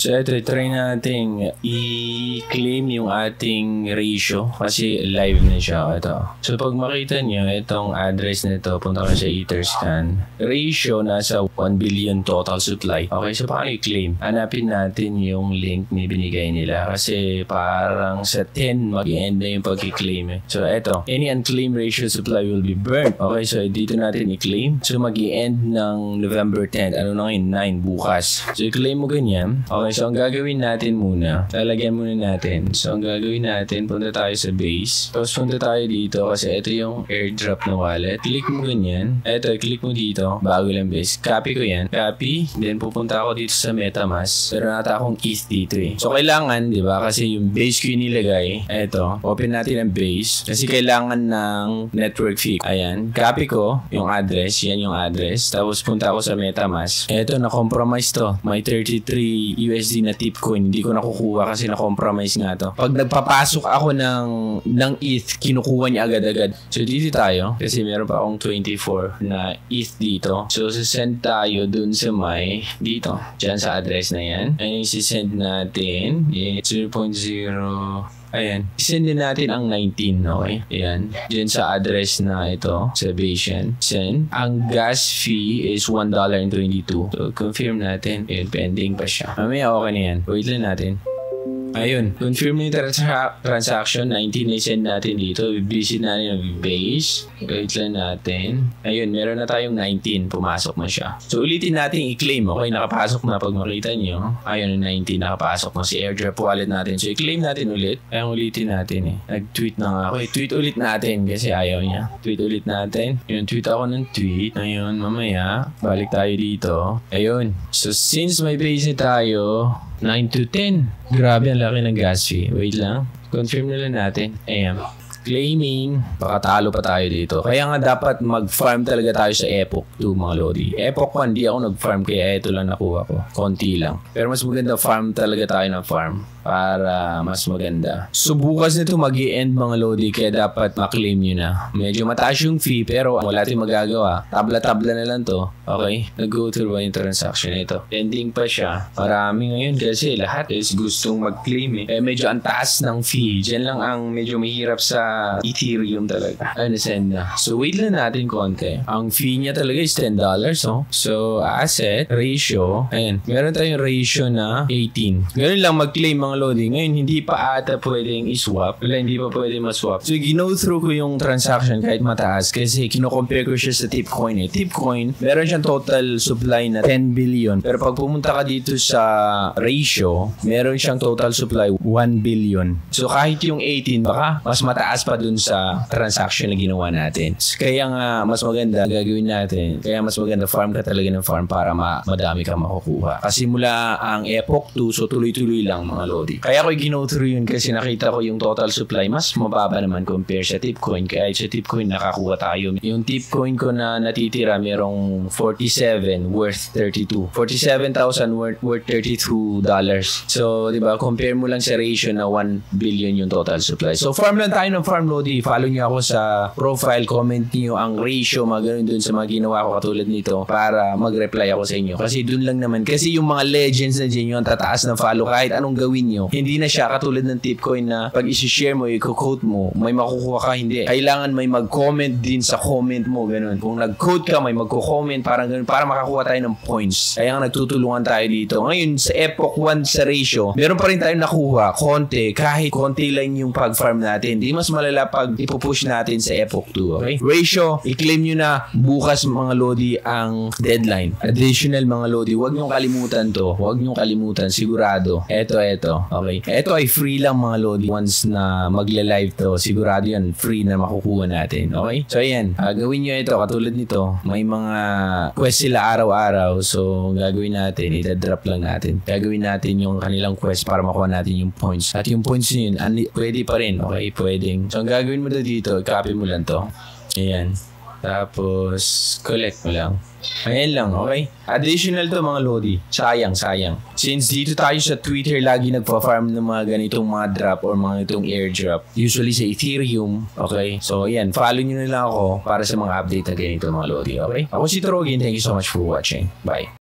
So ito, try natin i-claim yung ating ratio kasi live na siya. Ito. So pag makita nyo, itong address nito, punta ka sa Etherscan. Ratio nasa 1 billion total supply. Okay, so paano i-claim? Hanapin natin yung link na binigay nila kasi parang sa 10 mag-end na yung pag-claim. So ito, any unclaimed ratio supply will be burned. Okay, so dito natin i-claim. So mag-end ng November 10. Ano na ngayon? 9 bukas. So i-claim mo ganyan. Okay, so ang gagawin natin muna, lalagyan muna natin. So ang gagawin natin, punta tayo sa base. Tapos punta tayo dito kasi ito yung airdrop na wallet. Click mo ganyan. Ito, click mo dito. Bago lang base. Copy ko yan. Copy. Then pupunta ako dito sa MetaMask. Pero nata akong ETH dito eh. So kailangan, di ba? Kasi yung base ko yung nilagay. Ito. Open natin ang base. Kasi kailangan ng network fee. Ayan. Copy ko yung address. Yan yung address. Tapos punta ako sa MetaMask. Ito, na-compromise to. May 33 USD na tip coin. Hindi ko nakukuha kasi na-compromise nga to. Pag nagpapasok ako ng ETH, kinukuha niya agad-agad. So dito tayo. Kasi meron pa akong 24 na ETH dito. So send tayo dun sa may dito. Diyan sa address na yan. Ayun yung send natin. 0.0. Ayan. Send din natin ang 19. Okay. Ayan. Diyan sa address na ito. Sa Bayesian. Send. Ang gas fee is $1.22. So confirm natin. Ayan. Pending pa siya. Mamaya okay na yan. Wait lang natin. Ayun, confirm yung transaction, 19 na send natin dito. Visit natin yung base. Wait lang natin. Ayun, meron na tayong 19. Pumasok na siya. So, ulitin natin i-claim. Okay, nakapasok na pag makita nyo. Ayun, 19 nakapasok na si airdrop wallet natin. So, i-claim natin ulit. Ayun, ulitin natin eh. Nag-tweet na nga ako. Tweet ulit natin kasi ayaw niya. Tweet ulit natin. Ayun, tweet ako ng tweet. Ayun, mamaya, balik tayo dito. Ayun. So, since may base na tayo, 9 to 10. Grabe, ang laki ng gas fee. Wait lang. Confirm na lang natin. Ayan. Claiming. Baka talo pa tayo dito. Kaya nga dapat mag-farm talaga tayo sa Epoch 2 mga Lodi. Epoch 1, di ako nag-farm kaya ito lang nakuha ko. Konti lang. Pero mas maganda farm talaga tayo ng farm. Para mas maganda. So bukas nito mag-i-end mga Lodi kaya dapat ma-claim nyo na. Medyo mataas yung fee pero wala tayong magagawa. Tabla-tabla na lang to. Okay? Nag-go through ba yung transaction nito? Pending pa siya. Marami ngayon kasi lahat is gustong mag-claim eh. Medyo ang taas ng fee. Diyan lang ang medyo mahirap sa Ethereum talaga. Ayun, send na. So wait lang natin konti. Ang fee niya talaga is $10. No? So asset, ratio. Ayan. Meron tayong ratio na 18. Ganun lang mag-claim mga Lodi. Ngayon, hindi pa ata pwedeng i-swap. Wala, hindi pa pwedeng ma-swap. So, gino through ko yung transaction kahit mataas kasi kino-compare ko siya sa Tipcoin eh. Tipcoin, meron siyang total supply na 10 billion. Pero pag pumunta ka dito sa ratio, meron siyang total supply 1 billion. So, kahit yung 18, baka mas mataas pa dun sa transaction na ginawa natin. So, kaya nga, mas maganda gagawin natin. Kaya mas maganda farm ka talaga ng farm para madami kang makukuha. Kasi mula ang Epoch 2, so tuloy-tuloy lang mga Lodi. Kaya ko gino through yun kasi nakita ko yung total supply mas mababa naman compare sa Tipcoin. Kaya sa Tipcoin nakakuha tayo. Yung Tipcoin ko na natitira merong 47 worth 32. 47,000 worth $32. So, di ba, compare mo lang sa ratio na 1 billion yung total supply. So, farm lang tayo ng farm Lodi. Follow niyo ako sa profile, comment niyo ang ratio, mga ganun dun sa mga ginawa ko katulad nito para mag-reply ako sa inyo. Kasi dun lang naman. Kasi yung mga legends na dyan yung tataas na follow kahit anong gawin nyo. Hindi na siya katulad ng Tipcoin na pag isi-share mo, i-quote mo, may makukuha ka, hindi. Kailangan may mag-comment din sa comment mo, ganun. Kung nag-quote ka, may magko-comment, parang ganun, para makakuha tayo ng points. Kaya nga nagtutulungan tayo dito. Ngayon, sa Epoch 1 sa ratio, meron pa rin tayong nakuha, konti, kahit konti lang yung pag-farm natin. Hindi mas malala pag ipupush natin sa Epoch 2, okay? Ratio, i-claim nyo na bukas mga Lodi ang deadline. Additional mga Lodi, huwag nyo kalimutan to. Huwag nyo kalimutan, sigurado. Eto. Okay. Ito ay free lang mga Lodi. Once na magla-live to, sigurado yan, free na makukuha natin. Okay? So, ayan. Gawin nyo ito. Katulad nito, may mga quest sila araw-araw. So, gagawin natin. Ita-drop lang natin. Gagawin natin yung kanilang quest para makuha natin yung points. At yung points yun, pwede pa rin. Okay? Pwedeng. So, ang gagawin mo na dito, copy mo lang to. Ayan. Tapos, collect mo lang. Ayan lang, okay? Additional to mga Lodi. Sayang. Since dito tayo sa Twitter lagi nagpa-farm ng mga ganitong mga drop or mga ganitong airdrop. Usually sa Ethereum, okay? So, ayan. Follow nyo na lang ako para sa mga update na ganito mga Lodi, okay? Ako si Trogin. Thank you so much for watching. Bye.